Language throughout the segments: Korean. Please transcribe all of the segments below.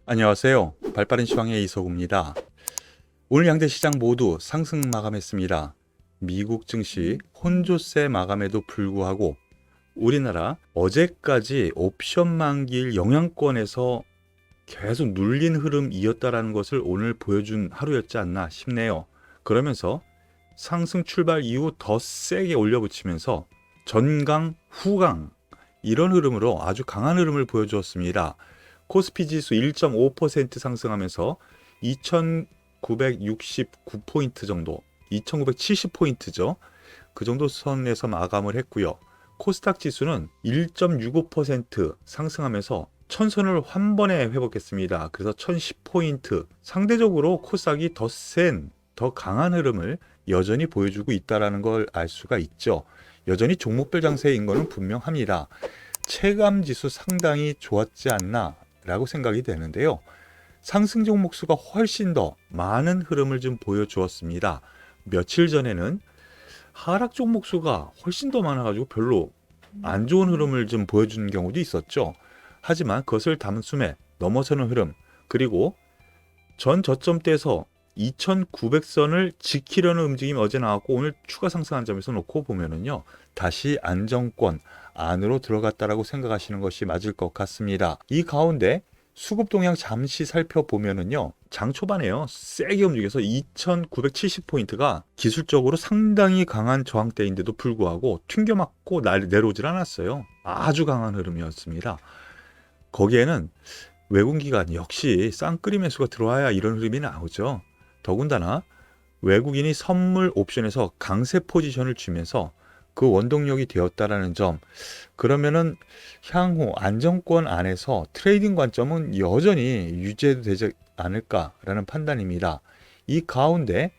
안녕하세요. 발빠른 시황의 이석우입니다. 오늘 양대 시장 모두 상승 마감했습니다. 미국 증시 혼조세 마감에도 불구하고 우리나라 어제까지 옵션 만기일 영향권에서 계속 눌린 흐름 이었다라는 것을 오늘 보여준 하루였지 않나 싶네요. 그러면서 상승 출발 이후 더 세게 올려붙이면서 전강 후강 이런 흐름으로 아주 강한 흐름을 보여주었습니다. 코스피 지수 1.5% 상승하면서 2969포인트 정도, 2970포인트죠. 그 정도 선에서 마감을 했고요. 코스닥 지수는 1.65% 상승하면서 천선을 한 번에 회복했습니다. 그래서 1010포인트. 상대적으로 코스닥이 더 센, 더 강한 흐름을 여전히 보여주고 있다는 걸 알 수가 있죠. 여전히 종목별 장세인 것은 분명합니다. 체감 지수 상당히 좋았지 않나 라고 생각이 되는데요. 상승 종목 수가 훨씬 더 많은 흐름을 좀 보여주었습니다. 며칠 전에는 하락 종목 수가 훨씬 더 많아가지고 별로 안 좋은 흐름을 좀 보여주는 경우도 있었죠. 하지만 그것을 단숨에 넘어서는 흐름, 그리고 전 저점대에서 2900선을 지키려는 움직임이 어제 나왔고 오늘 추가 상승한 점에서 놓고 보면은요, 다시 안정권 안으로 들어갔다라고 생각하시는 것이 맞을 것 같습니다. 이 가운데 수급 동향 잠시 살펴보면은요, 장 초반에요, 세게 움직여서 2970포인트가 기술적으로 상당히 강한 저항대인데도 불구하고 튕겨맞고 내려오질 않았어요. 아주 강한 흐름이었습니다. 거기에는 외국기관 역시 쌍끌이 매수가 들어와야 이런 흐름이 나오죠. 더군다나 외국인이 선물 옵션에서 강세 포지션을 쥐면서 그 원동력이 되었다라는 점, 그러면은 향후 안정권 안에서 트레이딩 관점은 여전히 유지되지 않을까라는 판단입니다. 이 가운데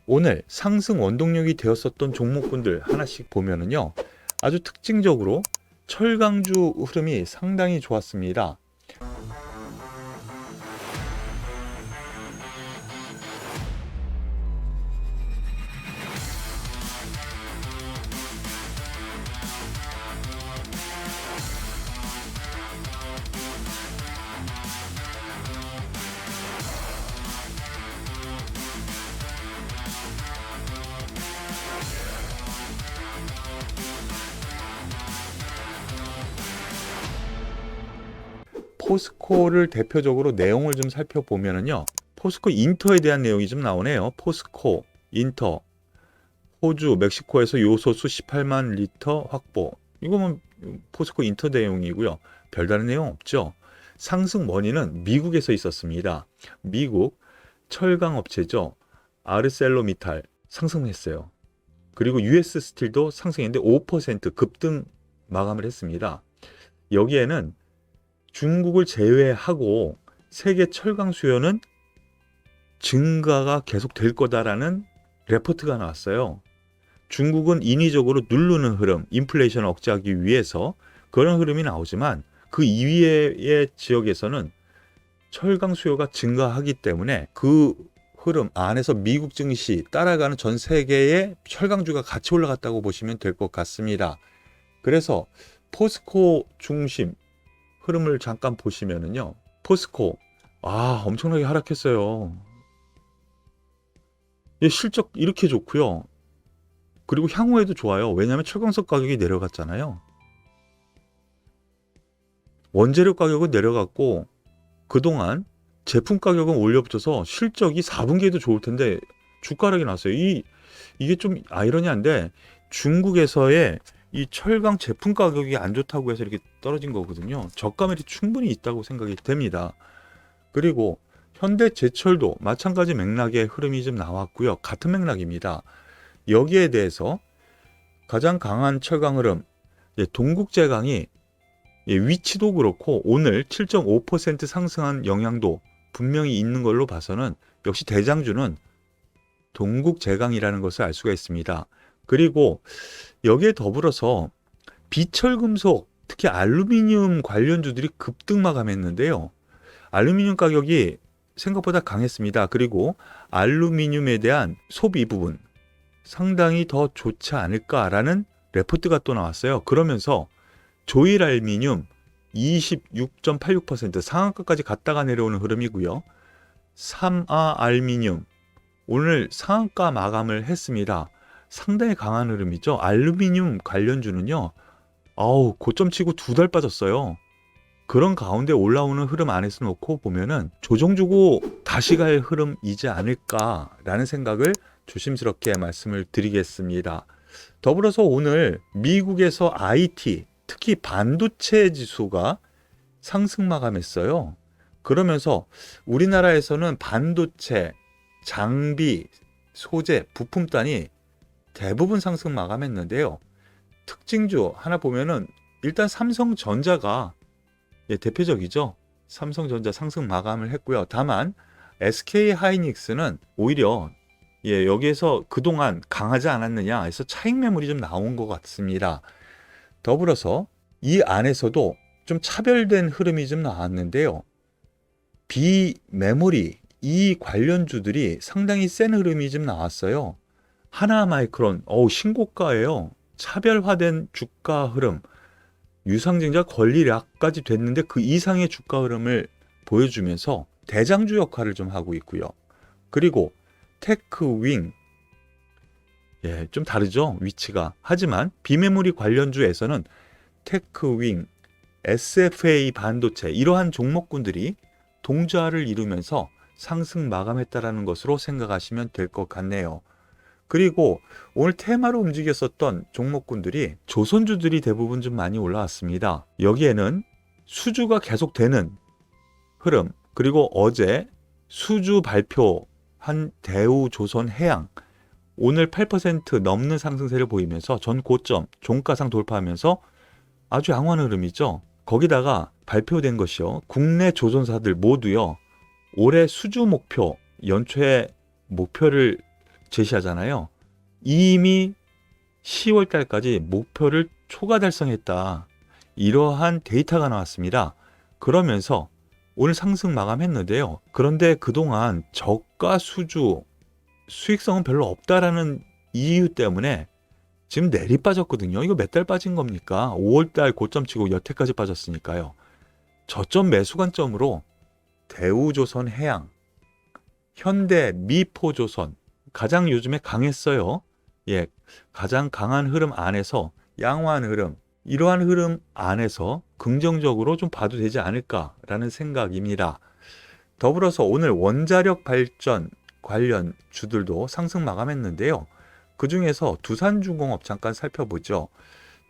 오늘 상승 원동력이 되었었던 종목군들 하나씩 보면은요, 아주 특징적으로 철강주 흐름이 상당히 좋았습니다. 포스코를 대표적으로 내용을 좀 살펴보면은요, 포스코 인터에 대한 내용이 좀 나오네요. 포스코 인터, 호주 멕시코에서 요소수 18만 리터 확보. 이거는 포스코 인터 내용이고요. 별다른 내용 없죠. 상승 원인은 미국에서 있었습니다. 미국 철강 업체죠, 아르셀로미탈 상승했어요. 그리고 US 스틸도 상승했는데 5% 급등 마감을 했습니다. 여기에는 중국을 제외하고 세계 철강 수요는 증가가 계속 될 거다라는 레포트가 나왔어요. 중국은 인위적으로 누르는 흐름, 인플레이션을 억제하기 위해서 그런 흐름이 나오지만 그 이외의 지역에서는 철강 수요가 증가하기 때문에 그 흐름 안에서 미국 증시 따라가는 전 세계의 철강주가 같이 올라갔다고 보시면 될 것 같습니다. 그래서 포스코 중심 흐름을 잠깐 보시면은요, 포스코 엄청나게 하락했어요. 실적 이렇게 좋고요. 그리고 향후에도 좋아요. 왜냐하면 철강석 가격이 내려갔잖아요. 원재료 가격은 내려갔고 그동안 제품 가격은 올려붙어서 실적이 4분기에도 좋을 텐데 주가락이 났어요. 이게 좀 아이러니한데 중국에서의 이 철강 제품 가격이 안 좋다고 해서 이렇게 떨어진 거거든요. 저가율이 충분히 있다고 생각이 됩니다. 그리고 현대제철도 마찬가지 맥락의 흐름이 좀 나왔고요. 같은 맥락입니다. 여기에 대해서 가장 강한 철강 흐름, 동국제강이 위치도 그렇고 오늘 7.5% 상승한 영향도 분명히 있는 걸로 봐서는 역시 대장주는 동국제강이라는 것을 알 수가 있습니다. 그리고 여기에 더불어서 비철금속, 특히 알루미늄 관련주들이 급등 마감했는데요. 알루미늄 가격이 생각보다 강했습니다. 그리고 알루미늄에 대한 소비 부분 상당히 더 좋지 않을까라는 레포트가 또 나왔어요. 그러면서 조일알미늄 26.86% 상한가까지 갔다가 내려오는 흐름이고요. 3아 알미늄 오늘 상한가 마감을 했습니다. 상당히 강한 흐름이죠. 알루미늄 관련주는요. 고점 치고 2달 빠졌어요. 그런 가운데 올라오는 흐름 안에서 놓고 보면은 조정 주고 다시 갈 흐름이지 않을까라는 생각을 조심스럽게 말씀을 드리겠습니다. 더불어서 오늘 미국에서 IT, 특히 반도체 지수가 상승 마감했어요. 그러면서 우리나라에서는 반도체, 장비, 소재, 부품단이 대부분 상승 마감했는데요. 특징주 하나 보면은 일단 삼성전자가 대표적이죠. 삼성전자 상승 마감을 했고요. 다만 SK하이닉스는 오히려 여기에서 그동안 강하지 않았느냐 해서 차익 매물이 좀 나온 것 같습니다. 더불어서 이 안에서도 좀 차별된 흐름이 좀 나왔는데요. 비메모리 이 관련주들이 상당히 센 흐름이 좀 나왔어요. 하나마이크론 신고가예요. 차별화된 주가 흐름, 유상증자 권리락까지 됐는데 그 이상의 주가 흐름을 보여주면서 대장주 역할을 좀 하고 있고요. 그리고 테크윙 좀 다르죠, 위치가. 하지만 비메모리 관련주에서는 테크윙, SFA 반도체 이러한 종목군들이 동좌를 이루면서 상승 마감했다라는 것으로 생각하시면 될 것 같네요. 그리고 오늘 테마로 움직였었던 종목군들이 조선주들이 대부분 좀 많이 올라왔습니다. 여기에는 수주가 계속되는 흐름, 그리고 어제 수주 발표한 대우조선해양 오늘 8% 넘는 상승세를 보이면서 전 고점 종가상 돌파하면서 아주 양호한 흐름이죠. 거기다가 발표된 것이요, 국내 조선사들 모두요 올해 수주 목표, 연초에 목표를 제시하잖아요. 이미 10월 달까지 목표를 초과 달성했다. 이러한 데이터가 나왔습니다. 그러면서 오늘 상승 마감했는데요. 그런데 그동안 저가 수주 수익성은 별로 없다라는 이유 때문에 지금 내리 빠졌거든요. 이거 몇 달 빠진 겁니까? 5월 달 고점 치고 여태까지 빠졌으니까요. 저점 매수 관점으로 대우조선해양, 현대 미포조선 가장 요즘에 강했어요. 가장 강한 흐름 안에서 양호한 흐름, 이러한 흐름 안에서 긍정적으로 좀 봐도 되지 않을까라는 생각입니다. 더불어서 오늘 원자력 발전 관련 주들도 상승 마감했는데요. 그 중에서 두산중공업 잠깐 살펴보죠.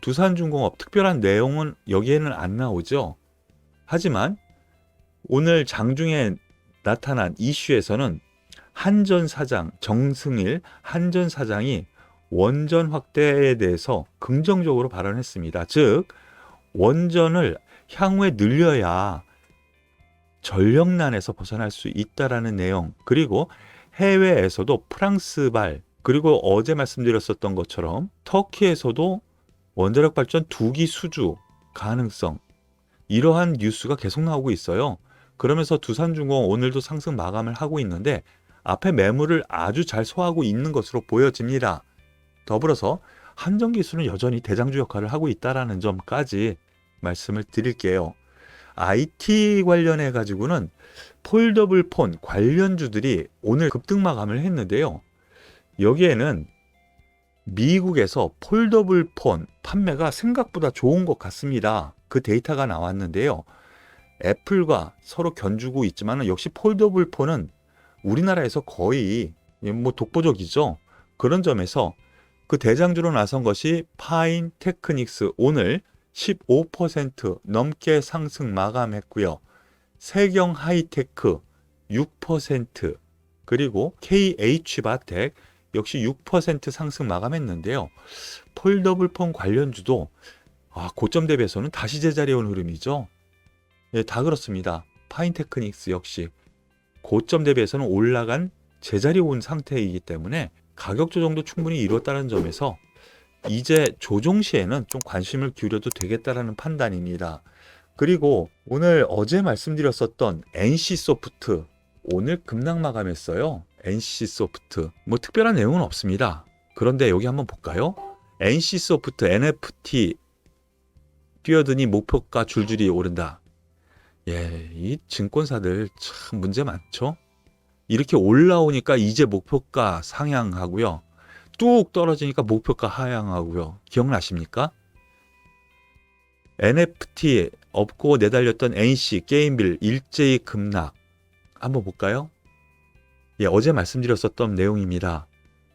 두산중공업 특별한 내용은 여기에는 안 나오죠. 하지만 오늘 장중에 나타난 이슈에서는 한전 사장 정승일 한전 사장이 원전 확대에 대해서 긍정적으로 발언했습니다. 즉 원전을 향후에 늘려야 전력난에서 벗어날 수 있다라는 내용, 그리고 해외에서도 프랑스발, 그리고 어제 말씀드렸었던 것처럼 터키에서도 원자력 발전 2기 수주 가능성, 이러한 뉴스가 계속 나오고 있어요. 그러면서 두산중공업 오늘도 상승 마감을 하고 있는데 앞에 매물을 아주 잘 소화하고 있는 것으로 보여집니다. 더불어서 한전기술은 여전히 대장주 역할을 하고 있다는 점까지 말씀을 드릴게요. IT 관련해 가지고는 폴더블 폰 관련주들이 오늘 급등 마감을 했는데요. 여기에는 미국에서 폴더블 폰 판매가 생각보다 좋은 것 같습니다. 그 데이터가 나왔는데요. 애플과 서로 견주고 있지만 역시 폴더블 폰은 우리나라에서 거의 독보적이죠. 그런 점에서 그 대장주로 나선 것이 파인테크닉스 오늘 15% 넘게 상승 마감했고요. 세경하이테크 6%, 그리고 KH바텍 역시 6% 상승 마감했는데요. 폴더블폰 관련주도 고점 대비해서는 다시 제자리에 온 흐름이죠. 다 그렇습니다. 파인테크닉스 역시 고점 대비해서는 올라간 제자리에 온 상태이기 때문에 가격 조정도 충분히 이루었다는 점에서 이제 조정 시에는 좀 관심을 기울여도 되겠다라는 판단입니다. 그리고 어제 말씀드렸었던 NC소프트 오늘 급락 마감했어요. NC소프트 특별한 내용은 없습니다. 그런데 여기 한번 볼까요? NC소프트 NFT 뛰어드니 목표가 줄줄이 오른다. 예, 이 증권사들 참 문제 많죠? 이렇게 올라오니까 이제 목표가 상향하고요. 뚝 떨어지니까 목표가 하향하고요. 기억나십니까? NFT 업고 내달렸던 NC, 게임빌 일제히 급락. 한번 볼까요? 예, 어제 말씀드렸었던 내용입니다.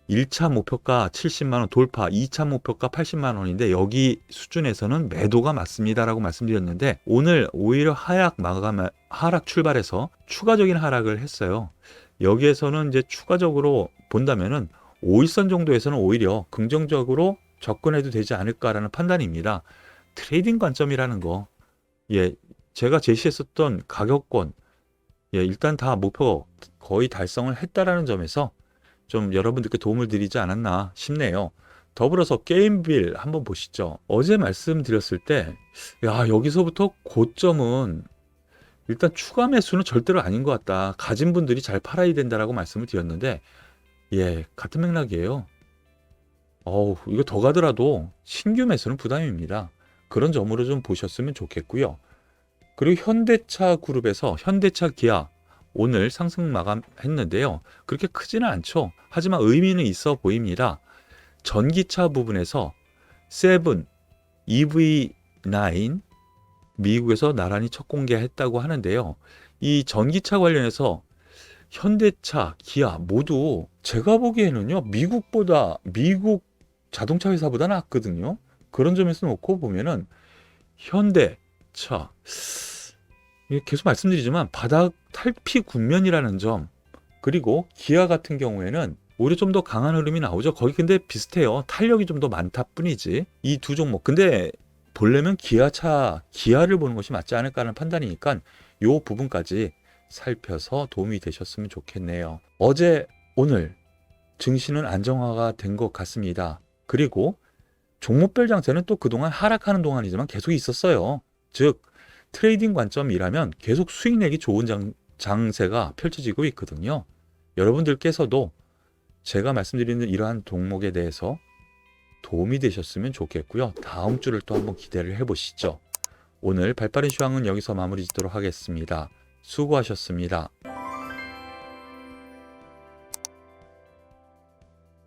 1차 목표가 70만원 돌파, 2차 목표가 80만원인데 여기 수준에서는 매도가 맞습니다라고 말씀드렸는데 오늘 오히려 하락 출발해서 추가적인 하락을 했어요. 여기에서는 이제 추가적으로 본다면은 5일선 정도에서는 오히려 긍정적으로 접근해도 되지 않을까라는 판단입니다. 트레이딩 관점이라는 거, 예, 제가 제시했었던 가격권, 예, 일단 다 목표 거의 달성을 했다라는 점에서 좀 여러분들께 도움을 드리지 않았나 싶네요. 더불어서 게임빌 한번 보시죠. 어제 말씀드렸을 때, 야, 여기서부터 고점은 일단 추가 매수는 절대로 아닌 것 같다. 가진 분들이 잘 팔아야 된다라고 말씀을 드렸는데, 예, 같은 맥락이에요. 이거 더 가더라도 신규 매수는 부담입니다. 그런 점으로 좀 보셨으면 좋겠고요. 그리고 현대차 그룹에서 현대차 기아 오늘 상승 마감했는데요. 그렇게 크지는 않죠. 하지만 의미는 있어 보입니다. 전기차 부분에서 세븐, EV9 미국에서 나란히 첫 공개했다고 하는데요. 이 전기차 관련해서 현대차, 기아 모두 제가 보기에는요. 미국 자동차 회사보다 낫거든요. 그런 점에서 놓고 보면은 현대차 계속 말씀드리지만 바닥 탈피 국면이라는 점, 그리고 기아 같은 경우에는 오히려 좀 더 강한 흐름이 나오죠. 거기 근데 비슷해요. 탄력이 좀 더 많다 뿐이지. 이 두 종목. 근데 보려면 기아를 보는 것이 맞지 않을까 하는 판단이니까 요 부분까지 살펴서 도움이 되셨으면 좋겠네요. 어제 오늘 증시는 안정화가 된 것 같습니다. 그리고 종목별 장세는 또 그동안 하락하는 동안이지만 계속 있었어요. 즉 트레이딩 관점이라면 계속 수익 내기 좋은 장세가 펼쳐지고 있거든요. 여러분들께서도 제가 말씀드리는 이러한 종목에 대해서 도움이 되셨으면 좋겠고요. 다음 주를 또 한번 기대를 해보시죠. 오늘 발빠른 시황은 여기서 마무리 짓도록 하겠습니다. 수고하셨습니다.